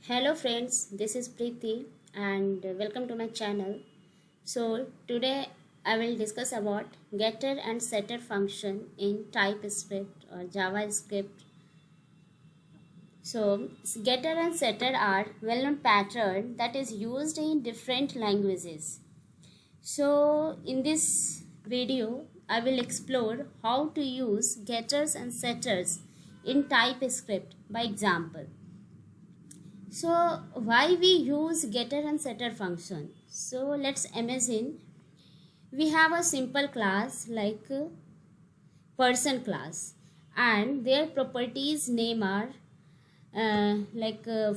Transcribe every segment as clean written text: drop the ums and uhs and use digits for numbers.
Hello friends, this is Preeti and welcome to my channel. So today I will discuss about getter and setter function in TypeScript or JavaScript. So getter and setter are well-known pattern that is used in different languages. So in this video I will explore how to use getters and setters in TypeScript by example. So why we use getter and setter function? So let's imagine we have a simple class like person class and their properties name are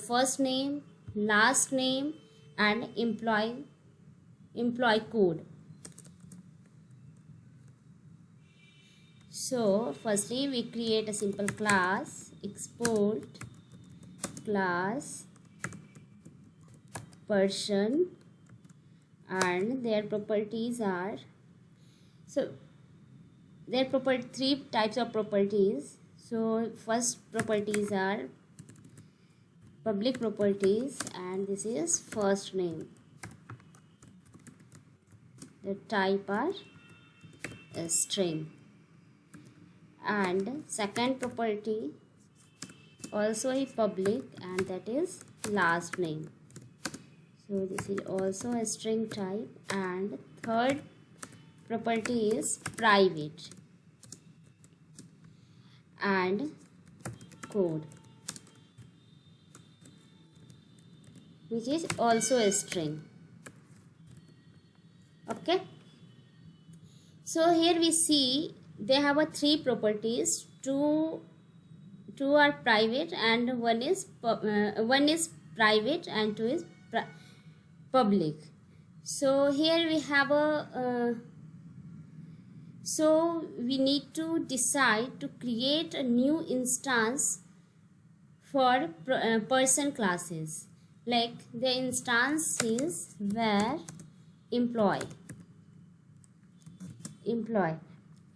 first name, last name and employee code. So firstly we create a simple class, export class person and their properties are three types of properties. So first properties are public properties and this is first name. The type are a string and second property also a public and that is last name. So this is also a string type and third property is private and code which is also a string. Okay. So here we see they have a three properties. Two are private and one is private and two is public. So here we have so we need to decide to create a new instance for person classes. Like the instance is where employee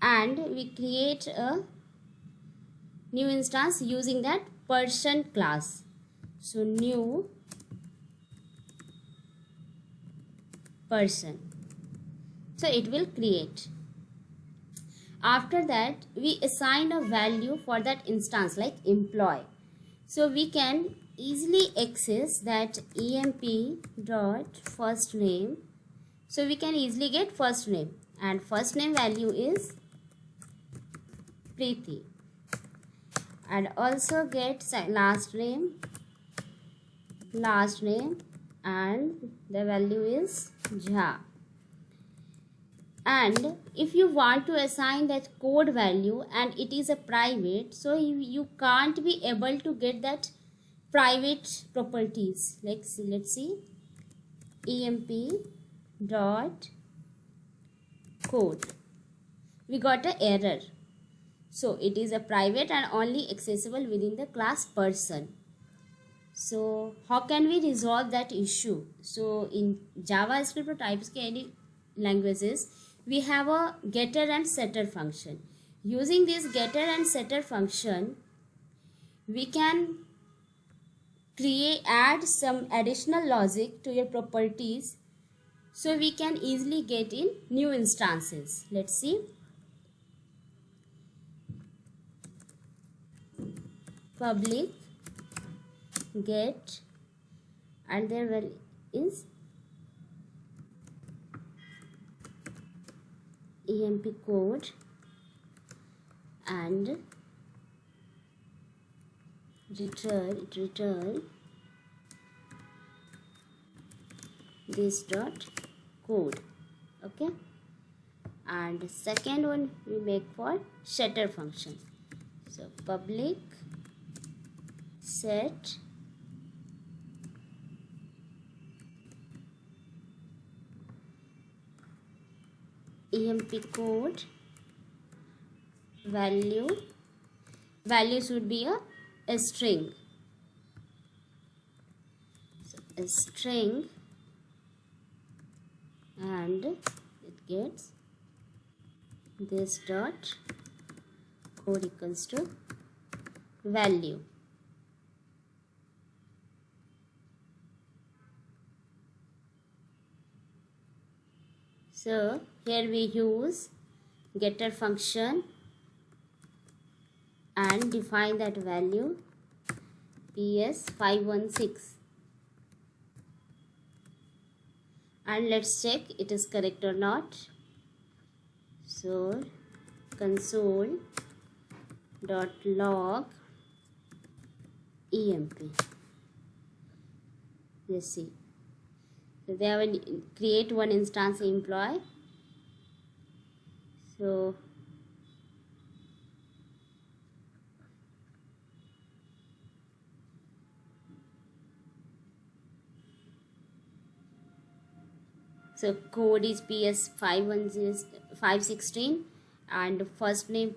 and we create a new instance using that person class. So new person, so it will create. After that we assign a value for that instance like employee. So we can easily access that emp dot first name. So we can easily get first name and first name value is Preeti and also get last name and the value is Jha. And if you want to assign that code value and it is a private, so you can't be able to get that private properties. Like let's see emp dot code, we got an error. So it is a private and only accessible within the class person. So how can we resolve that issue? So in JavaScript or TypeScript languages, we have a getter and setter function. Using this getter and setter function, we can add some additional logic to your properties so we can easily get in new instances. Let's see. Public get and there value is emp code and return this dot code. Okay, and second one we make for setter function. So public set emp code value should be a string. So a string and it gets this dot code equals to value. So here we use getter function and define that value PS516, and let's check it is correct or not. So console.log emp, let's see. So they have create one instance employee. So code is PS516 and first name